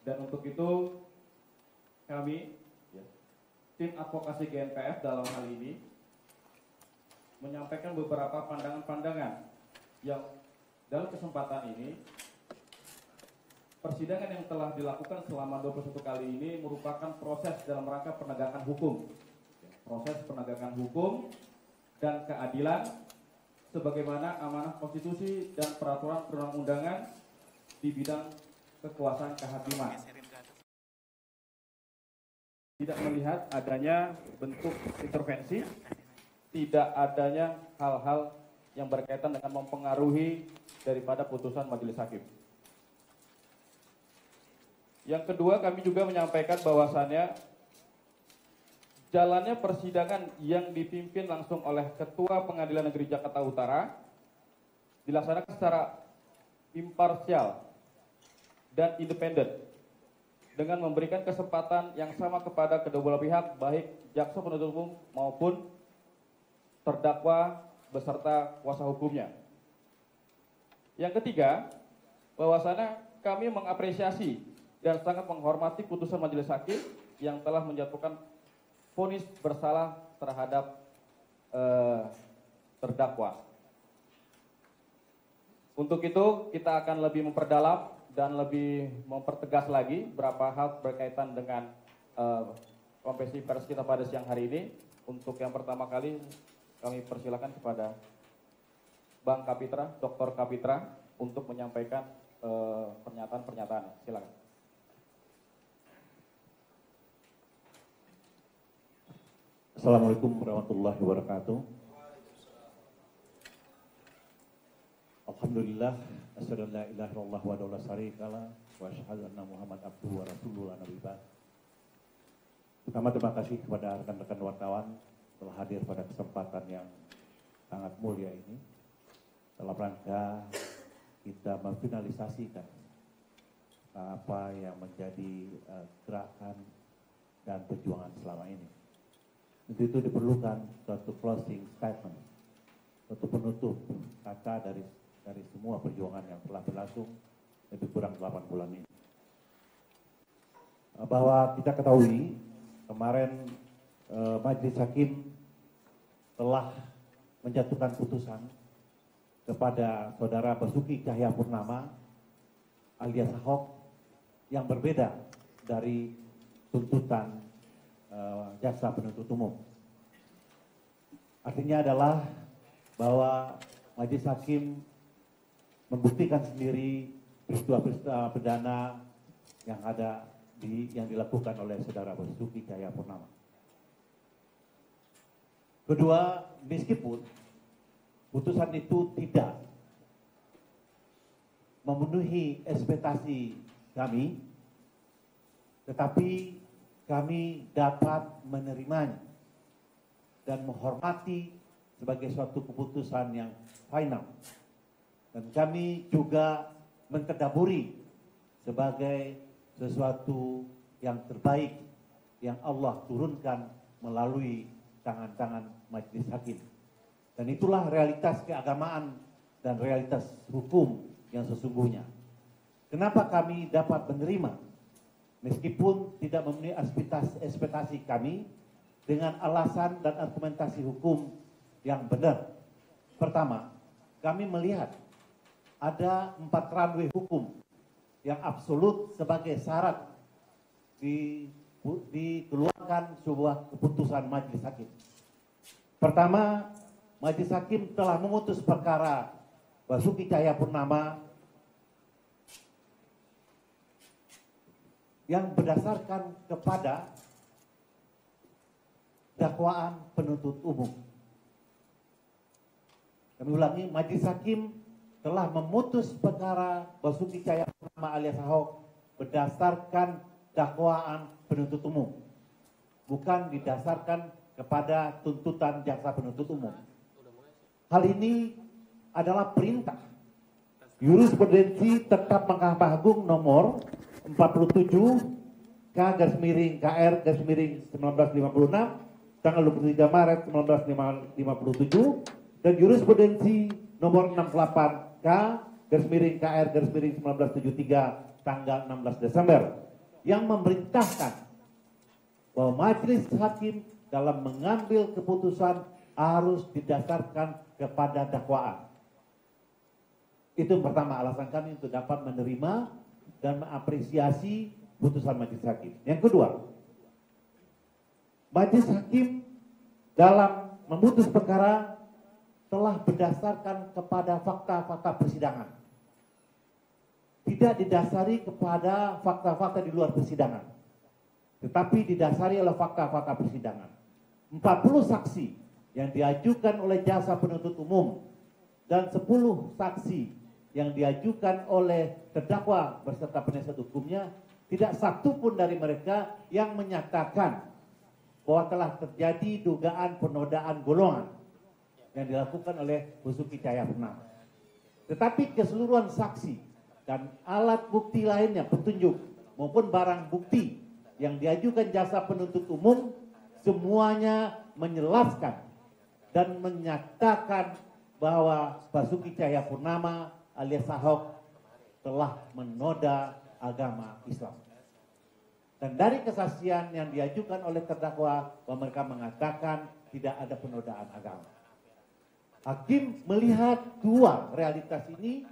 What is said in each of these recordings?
Dan untuk itu kami, tim advokasi GNPF dalam hal ini menyampaikan beberapa pandangan-pandangan yang dalam kesempatan ini persidangan yang telah dilakukan selama 21 kali ini merupakan proses dalam rangka penegakan hukum. Proses penegakan hukum dan keadilan sebagaimana amanah konstitusi dan peraturan perundang-undangan di bidang kekuasaan kehakiman. Tidak melihat adanya bentuk intervensi, tidak adanya hal-hal yang berkaitan dengan mempengaruhi daripada putusan majelis hakim. Yang kedua, kami juga menyampaikan bahwasannya jalannya persidangan yang dipimpin langsung oleh Ketua Pengadilan Negeri Jakarta Utara dilaksanakan secara imparsial dan independen dengan memberikan kesempatan yang sama kepada kedua belah pihak, baik jaksa penuntut umum maupun terdakwa beserta kuasa hukumnya. Yang ketiga, bahwasannya kami mengapresiasi dan sangat menghormati putusan majelis hakim yang telah menjatuhkan vonis bersalah terhadap terdakwa. Untuk itu kita akan lebih memperdalam dan lebih mempertegas lagi beberapa hal berkaitan dengan konferensi pers kita pada siang hari ini. Untuk yang pertama kali kami persilakan kepada Bang Kapitra, Dr. Kapitra untuk menyampaikan pernyataan-pernyataan. Silakan. Assalamualaikum warahmatullahi wabarakatuh. Alhamdulillah, asyhadu an la ilaha illallah wa la syarika lah wa asyhadu anna Muhammad abduhu wa rasuluhu la nabiyya. Pertama, terima kasih kepada rekan-rekan wartawan telah hadir pada kesempatan yang sangat mulia ini dalam rangka kita memfinalisasikan apa yang menjadi gerakan dan perjuangan selama ini. Untuk itu diperlukan suatu closing statement, suatu penutup kata dari semua perjuangan yang telah berlangsung lebih kurang 8 bulan ini. Bahwa kita ketahui kemarin Majelis Hakim telah menjatuhkan putusan kepada Saudara Basuki Cahayapurnama alias Ahok yang berbeda dari tuntutan jaksa penuntut umum. Artinya adalah bahwa Majelis Hakim membuktikan sendiri peristiwa-peristiwa pidana yang ada yang dilakukan oleh Saudara Basuki Cahayapurnama. Kedua, meskipun putusan itu tidak memenuhi ekspektasi kami, tetapi kami dapat menerimanya dan menghormati sebagai suatu keputusan yang final. Dan kami juga mentadaburi sebagai sesuatu yang terbaik yang Allah turunkan melalui tangan-tangan Majelis Hakim. Dan itulah realitas keagamaan dan realitas hukum yang sesungguhnya. Kenapa kami dapat menerima? Meskipun tidak memenuhi ekspektasi kami dengan alasan dan argumentasi hukum yang benar. Pertama, kami melihat ada 4 runway hukum yang absolut sebagai syarat dikeluarkan sebuah keputusan Majelis Hakim. Pertama, Majelis Hakim telah memutus perkara Basuki Cahayapurnama yang berdasarkan kepada dakwaan penuntut umum. Kami ulangi, Majelis Hakim telah memutus perkara Basuki Cahayapurnama alias Ahok berdasarkan dakwaan penuntut umum, bukan didasarkan kepada tuntutan jaksa penuntut umum. Hal ini adalah perintah Jurisprudensi Tetap Mahkamah Agung nomor 47 K/KR/1956 tanggal 23 Maret 1957 dan jurisprudensi nomor 68 K/KR/1973 tanggal 16 Desember yang memerintahkan bahwa majelis hakim dalam mengambil keputusan harus didasarkan kepada dakwaan. Itu yang pertama alasan kami untuk dapat menerima dan mengapresiasi putusan majelis hakim. Yang kedua, majelis hakim dalam memutus perkara telah berdasarkan kepada fakta-fakta persidangan. Tidak didasari kepada fakta-fakta di luar persidangan, tetapi didasari oleh fakta-fakta persidangan. 40 saksi yang diajukan oleh jasa penuntut umum dan 10 saksi yang diajukan oleh terdakwa beserta penasihat hukumnya, tidak satu pun dari mereka yang menyatakan bahwa telah terjadi dugaan penodaan golongan yang dilakukan oleh Basuki Cahayapurnama. Tetapi keseluruhan saksi dan alat bukti lainnya, petunjuk maupun barang bukti yang diajukan jasa penuntut umum, semuanya menjelaskan dan menyatakan bahwa Basuki Cahayapurnama alias Ahok telah menoda agama Islam. Dan dari kesaksian yang diajukan oleh terdakwa, bahwa mereka mengatakan tidak ada penodaan agama. Hakim melihat dua realitas ini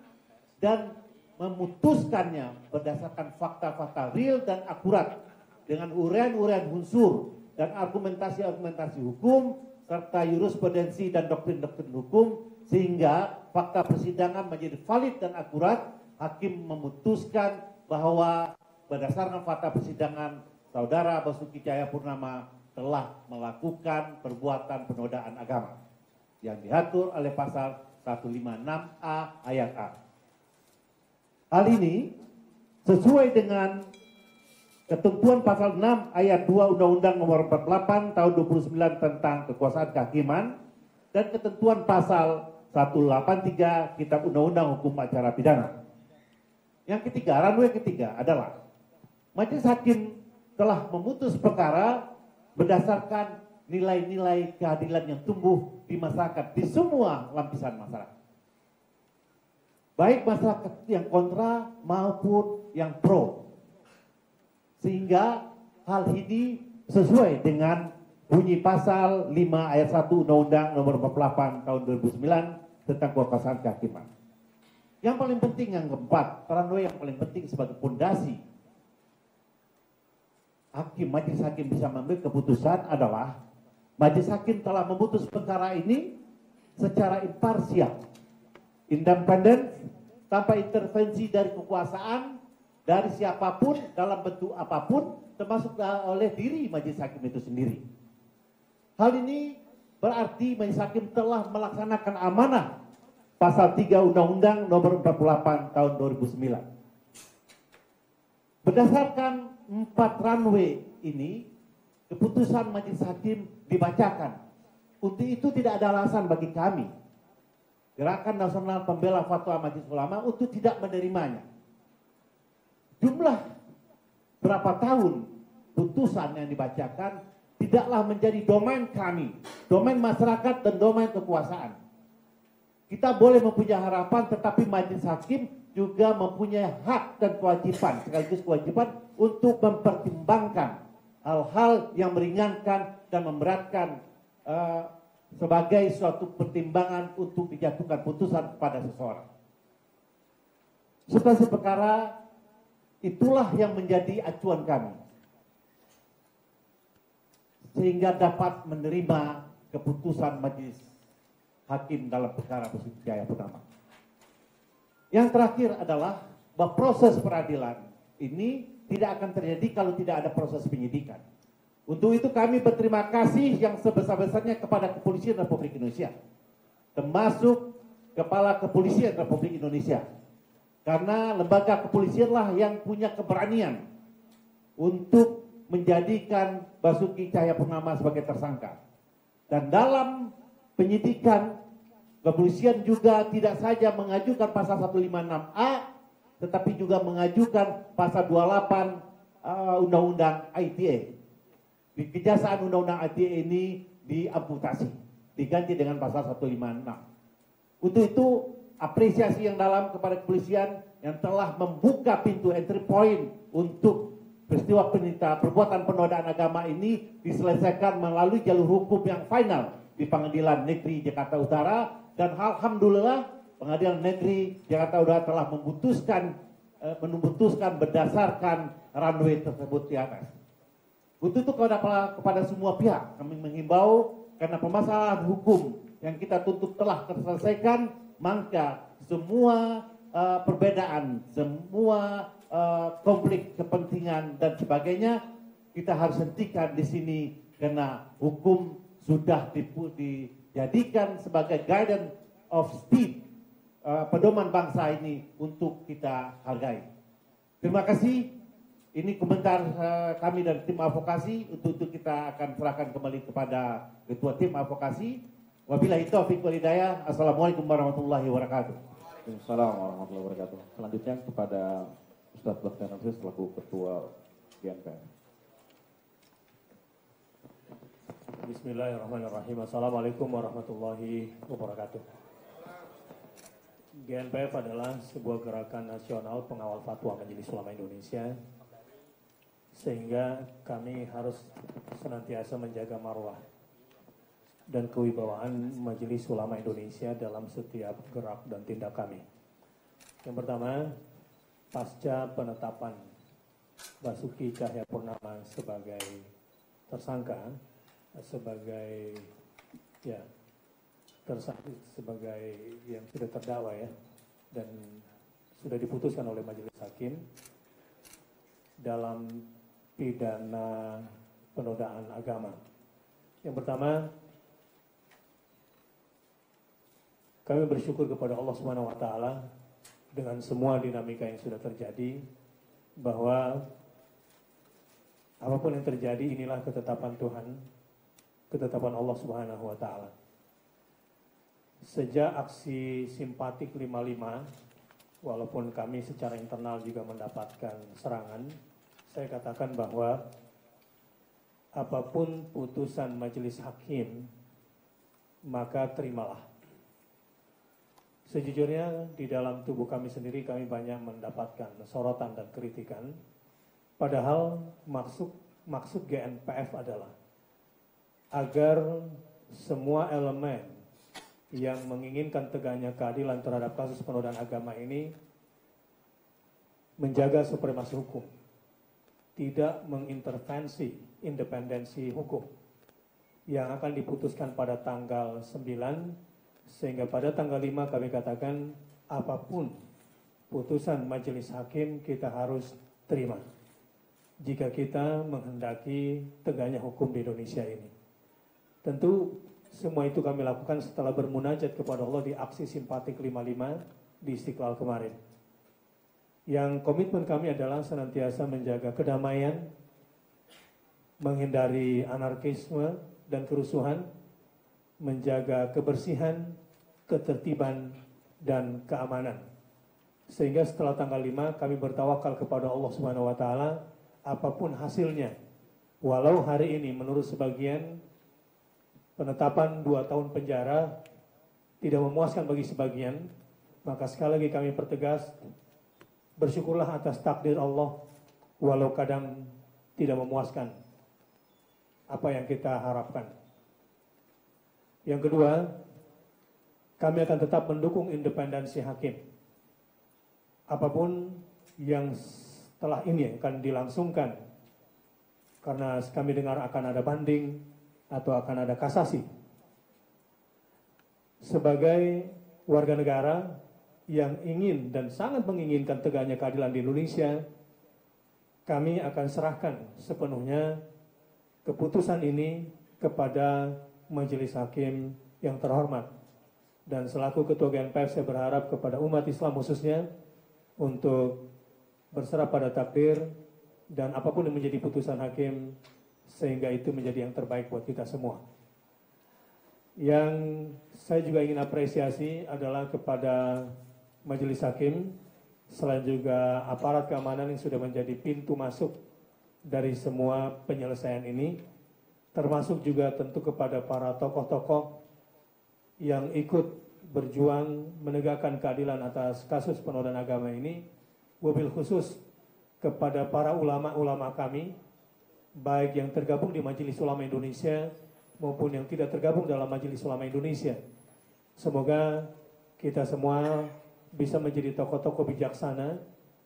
dan memutuskannya berdasarkan fakta-fakta real dan akurat dengan uraian-uraian unsur dan argumentasi-argumentasi hukum serta jurisprudensi dan doktrin-doktrin hukum, sehingga fakta persidangan menjadi valid dan akurat. Hakim memutuskan bahwa berdasarkan fakta persidangan, saudara Basuki Cahayapurnama telah melakukan perbuatan penodaan agama yang diatur oleh pasal 156A ayat A. Hal ini sesuai dengan ketentuan pasal 6 ayat 2 Undang-Undang Nomor 48 Tahun 29 tentang kekuasaan kehakiman dan ketentuan pasal 183 Kitab Undang-Undang Hukum Acara Pidana. Yang ketiga, runway ketiga adalah majelis hakim telah memutus perkara berdasarkan nilai-nilai keadilan yang tumbuh di masyarakat, di semua lapisan masyarakat. Baik masyarakat yang kontra maupun yang pro. Sehingga hal ini sesuai dengan bunyi pasal 5 ayat 1 Undang-Undang Nomor 48 Tahun 2009 tentang kekuasaan kehakiman. Yang paling penting yang keempat, runway yang paling penting sebagai pondasi majelis hakim bisa mengambil keputusan adalah majelis hakim telah memutus perkara ini secara imparsial, independen, tanpa intervensi dari kekuasaan dari siapapun dalam bentuk apapun, termasuk oleh diri majelis hakim itu sendiri. Hal ini berarti majelis hakim telah melaksanakan amanah pasal 3 Undang-Undang Nomor 48 Tahun 2009. Berdasarkan 4 runway ini, keputusan majelis hakim dibacakan. Untuk itu tidak ada alasan bagi kami, Gerakan Nasional Pembela Fatwa Majelis Ulama, untuk tidak menerimanya. Jumlah berapa tahun putusan yang dibacakan tidaklah menjadi domain kami, domain masyarakat dan domain kekuasaan. Kita boleh mempunyai harapan, tetapi majelis hakim juga mempunyai hak dan kewajiban, sekaligus kewajiban untuk mempertimbangkan hal-hal yang meringankan dan memberatkan sebagai suatu pertimbangan untuk dijatuhkan putusan kepada seseorang. Substansi perkara itulah yang menjadi acuan kami, sehingga dapat menerima keputusan majelis hakim dalam perkara Basuki Cahayapurnama. Yang terakhir adalah bahwa proses peradilan ini tidak akan terjadi kalau tidak ada proses penyidikan. Untuk itu kami berterima kasih yang sebesar-besarnya kepada Kepolisian Republik Indonesia, termasuk Kepala Kepolisian Republik Indonesia. Karena lembaga kepolisianlah yang punya keberanian untuk menjadikan Basuki Cahayapurnama sebagai tersangka. Dan dalam penyidikan, kepolisian juga tidak saja mengajukan pasal 156A, tetapi juga mengajukan pasal 28 Undang-Undang ITE. Di Kejaksaan Undang-Undang ITE ini diamputasi, diganti dengan pasal 156. Untuk itu apresiasi yang dalam kepada kepolisian yang telah membuka pintu entry point untuk peristiwa perbuatan penodaan agama ini diselesaikan melalui jalur hukum yang final di Pengadilan Negeri Jakarta Utara, dan alhamdulillah Pengadilan Negeri Jakarta Utara telah memutuskan berdasarkan runway tersebut di atas. Untuk itu kepada semua pihak kami menghimbau, karena permasalahan hukum yang kita tuntut telah terselesaikan, maka semua perbedaan, semua konflik kepentingan dan sebagainya kita harus hentikan di sini, karena hukum sudah dijadikan sebagai guidance of state, pedoman bangsa ini untuk kita hargai. Terima kasih. Ini komentar kami dari tim advokasi. Untuk itu kita akan serahkan kembali kepada ketua tim advokasi. Wabillahi taufiq wal hidayah. Assalamualaikum warahmatullahi wabarakatuh. Waalaikumsalam warahmatullahi wabarakatuh. Selanjutnya kepada Ustadz Bakhtiar Nafis selaku ketua GNPF. Bismillahirrahmanirrahim. Assalamualaikum warahmatullahi wabarakatuh. GNPF adalah sebuah gerakan nasional pengawal fatwa Majelis Ulama Indonesia, sehingga kami harus senantiasa menjaga marwah dan kewibawaan Majelis Ulama Indonesia dalam setiap gerak dan tindak kami. Yang pertama, pasca penetapan Basuki Cahayapurnama sebagai tersangka, sebagai sebagai yang sudah terdakwa dan sudah diputuskan oleh Majelis Hakim dalam pidana penodaan agama. Yang pertama, kami bersyukur kepada Allah Subhanahu wa taala dengan semua dinamika yang sudah terjadi, bahwa apapun yang terjadi inilah ketetapan Tuhan, ketetapan Allah Subhanahu wa taala. Sejak aksi simpatik 55, walaupun kami secara internal juga mendapatkan serangan, saya katakan bahwa apapun putusan majelis hakim, maka terimalah. Sejujurnya di dalam tubuh kami sendiri kami banyak mendapatkan sorotan dan kritikan, padahal maksud GNPF adalah agar semua elemen yang menginginkan tegaknya keadilan terhadap kasus penodaan agama ini menjaga supremasi hukum, tidak mengintervensi independensi hukum yang akan diputuskan pada tanggal 9, sehingga pada tanggal 5 kami katakan apapun putusan majelis hakim kita harus terima jika kita menghendaki tegaknya hukum di Indonesia ini. Tentu semua itu kami lakukan setelah bermunajat kepada Allah di aksi simpatik 55 di Istiqlal kemarin. Yang komitmen kami adalah senantiasa menjaga kedamaian, menghindari anarkisme dan kerusuhan, menjaga kebersihan, ketertiban, dan keamanan. Sehingga setelah tanggal 5 kami bertawakal kepada Allah Subhanahu wa taala, apapun hasilnya. Walau hari ini menurut sebagian penetapan 2 tahun penjara tidak memuaskan bagi sebagian, maka sekali lagi kami pertegas, bersyukurlah atas takdir Allah, walau kadang tidak memuaskan apa yang kita harapkan. Yang kedua, kami akan tetap mendukung independensi hakim. Apapun yang setelah ini akan dilangsungkan, karena kami dengar akan ada banding atau akan ada kasasi. Sebagai warga negara yang ingin dan sangat menginginkan tegaknya keadilan di Indonesia, kami akan serahkan sepenuhnya keputusan ini kepada majelis hakim yang terhormat. Dan selaku ketua GNPF saya berharap kepada umat Islam khususnya untuk berserah pada takdir dan apapun yang menjadi putusan hakim, sehingga itu menjadi yang terbaik buat kita semua. Yang saya juga ingin apresiasi adalah kepada majelis hakim, selain juga aparat keamanan yang sudah menjadi pintu masuk dari semua penyelesaian ini, termasuk juga tentu kepada para tokoh-tokoh yang ikut berjuang menegakkan keadilan atas kasus penodaan agama ini, wabil khusus kepada para ulama-ulama kami, baik yang tergabung di Majelis Ulama Indonesia maupun yang tidak tergabung dalam Majelis Ulama Indonesia. Semoga kita semua bisa menjadi tokoh-tokoh bijaksana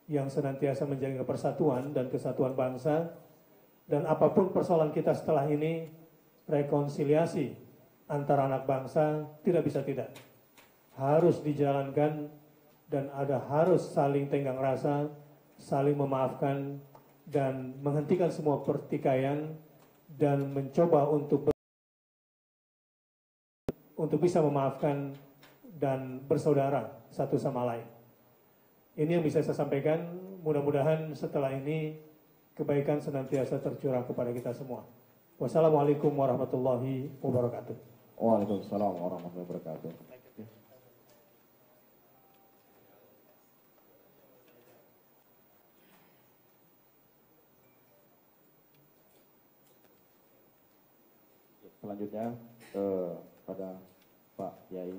yang senantiasa menjaga persatuan dan kesatuan bangsa, dan apapun persoalan kita setelah ini, rekonsiliasi antara anak bangsa tidak bisa tidak. Harus dijalankan dan harus saling tenggang rasa, saling memaafkan dan menghentikan semua pertikaian dan mencoba untuk bisa memaafkan dan bersaudara satu sama lain. Ini yang bisa saya sampaikan, mudah-mudahan setelah ini kebaikan senantiasa tercurah kepada kita semua. Wassalamualaikum warahmatullahi wabarakatuh. Waalaikumsalam warahmatullahi wabarakatuh. Selanjutnya pada Pak Yai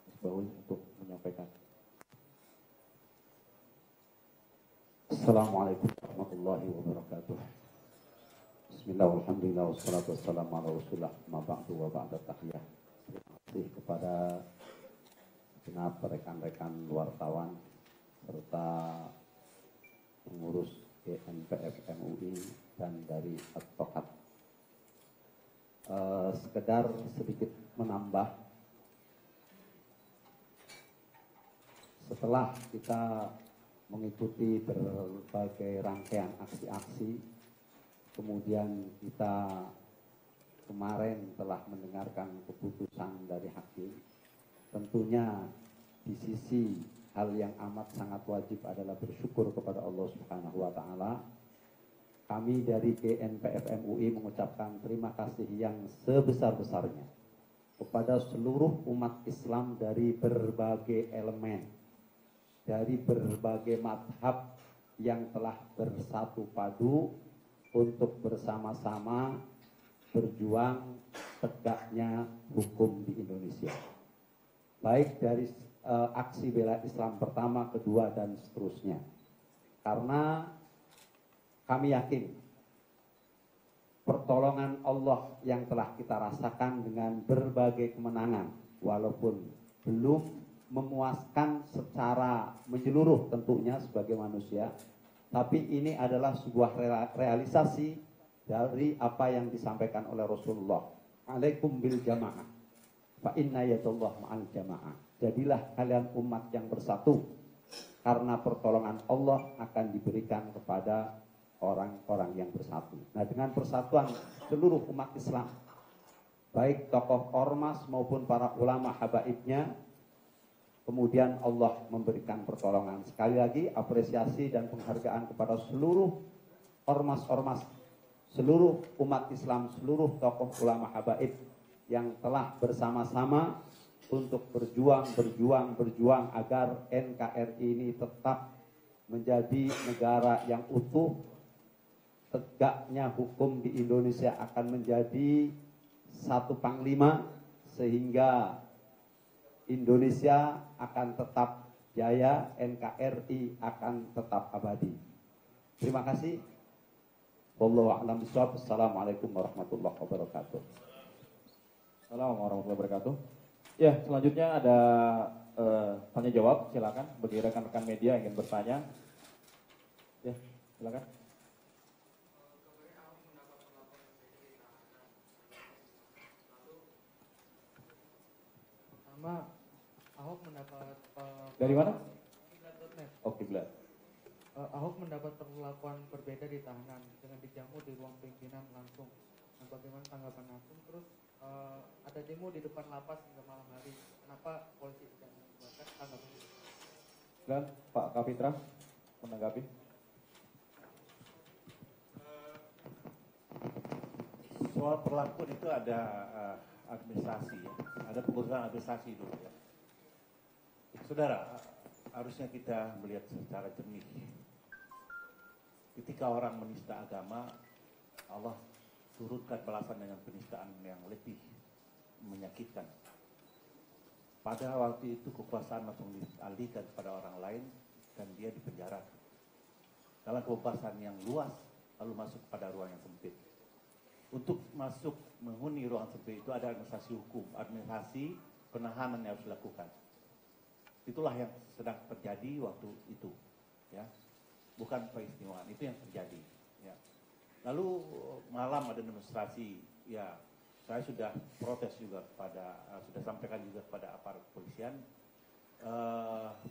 Misbahul untuk menyampaikan. Assalamualaikum warahmatullahi wabarakatuh. Bismillah, alhamdulillah, wassalatu wassalamu ala rasulillah, ma ba'du wa ba'da tahiyah. Terima kasih kepada segenap rekan-rekan wartawan serta pengurus GNPF MUI dan dari advokat. Sekedar sedikit menambah, setelah kita mengikuti berbagai rangkaian aksi-aksi, kemudian kita kemarin telah mendengarkan keputusan dari hakim. Tentunya di sisi hal yang amat sangat wajib adalah bersyukur kepada Allah Subhanahu wa Ta'ala. Kami dari GNPF MUI mengucapkan terima kasih yang sebesar-besarnya kepada seluruh umat Islam dari berbagai elemen, dari berbagai madhab yang telah bersatu padu untuk bersama-sama berjuang tegaknya hukum di Indonesia. Baik dari aksi bela Islam pertama, kedua, dan seterusnya. Karena kami yakin pertolongan Allah yang telah kita rasakan dengan berbagai kemenangan, walaupun belum memuaskan secara menyeluruh tentunya sebagai manusia, tapi ini adalah sebuah realisasi dari apa yang disampaikan oleh Rasulullah. Alaikum bil jamaah, fa inna yadallah ma'al jamaah. Jadilah kalian umat yang bersatu, karena pertolongan Allah akan diberikan kepada orang-orang yang bersatu. Nah, dengan persatuan seluruh umat Islam, baik tokoh ormas maupun para ulama habaibnya, kemudian Allah memberikan pertolongan. Sekali lagi apresiasi dan penghargaan kepada seluruh ormas-ormas, seluruh umat Islam, seluruh tokoh ulama habaib yang telah bersama-sama untuk berjuang agar NKRI ini tetap menjadi negara yang utuh. Tegaknya hukum di Indonesia akan menjadi satu panglima, sehingga Indonesia akan tetap jaya, NKRI akan tetap abadi. Terima kasih. Wallahu a'lam bishawab. Assalamualaikum warahmatullahi wabarakatuh. Assalamualaikum warahmatullahi wabarakatuh. Ya, selanjutnya ada tanya jawab. Silakan bagi rekan-rekan media yang ingin bertanya. Ya, silakan. Ahok mendapat Dari mana? Kiblat.net. Oh, Kiblat. Ahok mendapat perlakuan berbeda di tahanan dengan dijamu di ruang pimpinan langsung. Nah, bagaimana tanggapan Hakim? Terus ada demo di depan lapas hingga malam hari. Kenapa polisi tidak membuatkan tanggapan? Dan Pak Kapitra menanggapi. Soal perlakuan itu ada administrasi, ya. Ada pengurusan administrasi dulu, ya. Saudara, harusnya kita melihat secara jernih. Ketika orang menista agama, Allah turunkan balasan dengan penistaan yang lebih menyakitkan. Pada waktu itu kekuasaan langsung dialihkan kepada orang lain dan dia dipenjara. dalam kebebasan yang luas lalu masuk pada ruang yang sempit. Untuk masuk menghuni ruang sempit itu ada administrasi hukum, administrasi penahanan yang harus dilakukan. Itulah yang sedang terjadi waktu itu, ya. Bukan peristiwaan, itu yang terjadi, ya. Lalu malam ada demonstrasi, ya. Saya sudah protes juga sudah sampaikan juga kepada aparat kepolisian.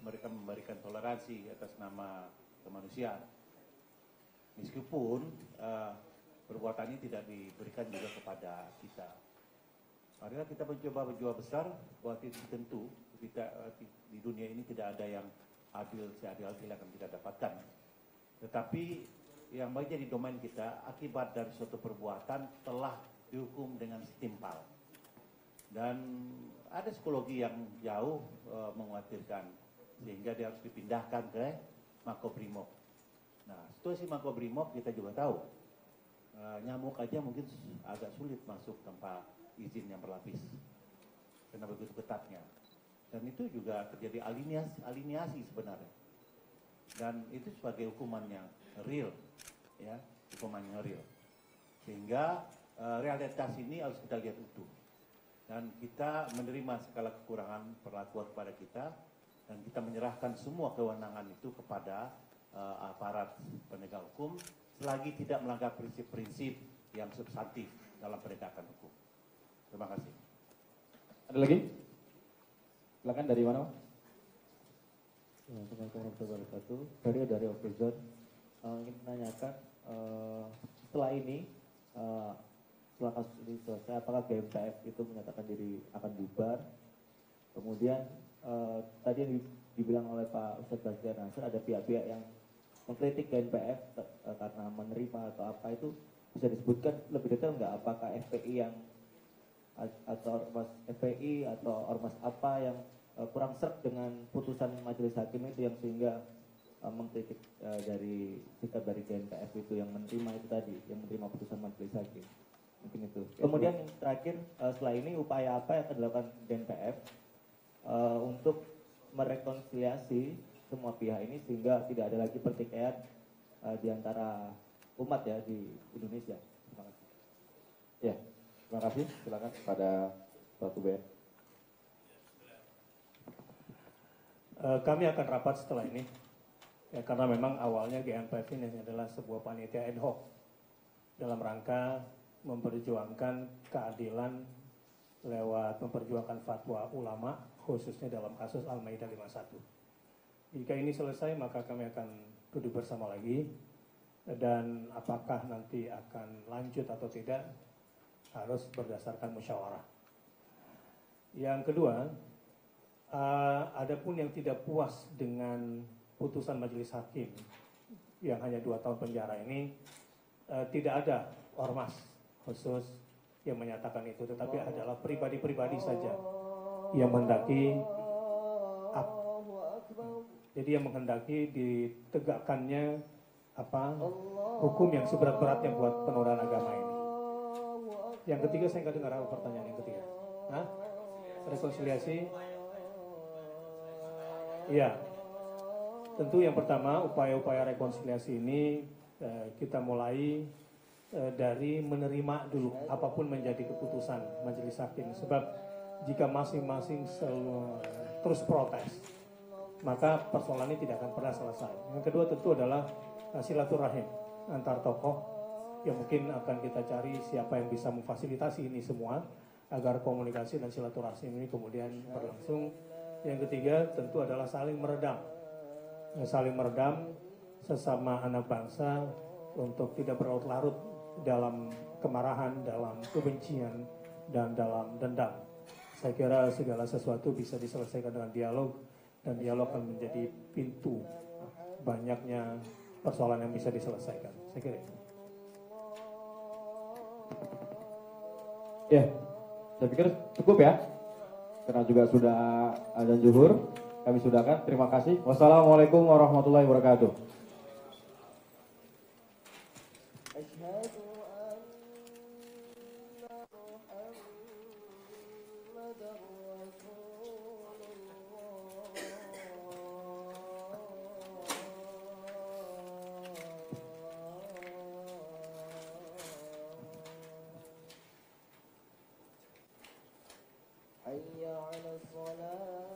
Mereka memberikan toleransi atas nama kemanusiaan. Meskipun perbuatan ini tidak diberikan juga kepada kita. Marilah kita mencoba berjuang besar, bahwa tentu kita di dunia ini tidak ada yang adil, seadil-adil akan kita dapatkan. Tetapi yang menjadi domain kita, akibat dari suatu perbuatan telah dihukum dengan setimpal. Dan ada psikologi yang jauh mengkhawatirkan, sehingga dia harus dipindahkan ke Makobrimob. Nah, situasi Makobrimob kita juga tahu, nyamuk aja mungkin agak sulit masuk tanpa izin yang berlapis, karena begitu ketatnya. Dan itu juga terjadi aliniasi sebenarnya. Dan itu sebagai hukuman yang real, ya, hukuman yang real. Sehingga realitas ini harus kita lihat utuh. Dan kita menerima segala kekurangan perlakuan kepada kita, dan kita menyerahkan semua kewenangan itu kepada aparat penegak hukum selagi tidak melanggar prinsip-prinsip yang substantif dalam penegakan hukum. Terima kasih. Ada lagi? Silakan, dari mana? Assalamualaikum warahmatullahi wabarakatuh. Dari Okezon, ingin menanyakan setelah ini, setelah kasus ini selesai, apakah GMPF itu menyatakan diri akan bubar? Kemudian tadi yang dibilang oleh Pak Ustadz Basir Nasir, ada pihak-pihak yang mengkritik GMPF karena menerima atau apa, itu bisa disebutkan lebih detail nggak? Apakah FPI yang atau ormas FPI atau ormas apa yang kurang serg dengan putusan majelis hakim itu, yang sehingga mengkritik dari sikap dari GMPF itu yang menerima itu tadi, yang menerima putusan majelis hakim, mungkin itu. Kemudian yang terakhir, setelah ini upaya apa yang akan dilakukan GMPF untuk merekonsiliasi semua pihak ini sehingga tidak ada lagi pertikaian di antara umat ya di Indonesia. Terima kasih. Ya, terima kasih. Silakan pada Pak Kuben. Kami akan rapat setelah ini, ya, karena memang awalnya GMPF ini adalah sebuah panitia ad hoc dalam rangka memperjuangkan keadilan lewat memperjuangkan fatwa ulama, khususnya dalam kasus Al-Maidah 51. Jika ini selesai, maka kami akan duduk bersama lagi, dan apakah nanti akan lanjut atau tidak harus berdasarkan musyawarah. Yang kedua, adapun yang tidak puas dengan putusan majelis hakim yang hanya 2 tahun penjara ini, tidak ada ormas khusus yang menyatakan itu, tetapi adalah pribadi-pribadi saja yang menghendaki jadi yang menghendaki ditegakkannya hukum yang seberat-beratnya buat penodaan agama ini. Yang ketiga, saya nggak dengar apa pertanyaan yang ketiga. Hah? Rekonsiliasi? Iya. Tentu yang pertama, upaya-upaya rekonsiliasi ini kita mulai dari menerima dulu apapun menjadi keputusan majelis hakim. Sebab jika masing-masing terus protes, maka persoalan ini tidak akan pernah selesai. Yang kedua tentu adalah silaturahim antar tokoh, yang mungkin akan kita cari siapa yang bisa memfasilitasi ini semua agar komunikasi dan silaturahim ini kemudian berlangsung. Yang ketiga tentu adalah saling meredam sesama anak bangsa untuk tidak berlarut-larut dalam kemarahan, dalam kebencian, dan dalam dendam. Saya kira segala sesuatu bisa diselesaikan dengan dialog, dan dialog akan menjadi pintu banyaknya persoalan yang bisa diselesaikan. Saya kira itu. Ya, saya pikir cukup ya, karena juga sudah azan zuhur, kami sudahkan. Terima kasih. Wassalamualaikum warahmatullahi wabarakatuh. حي على الصلاة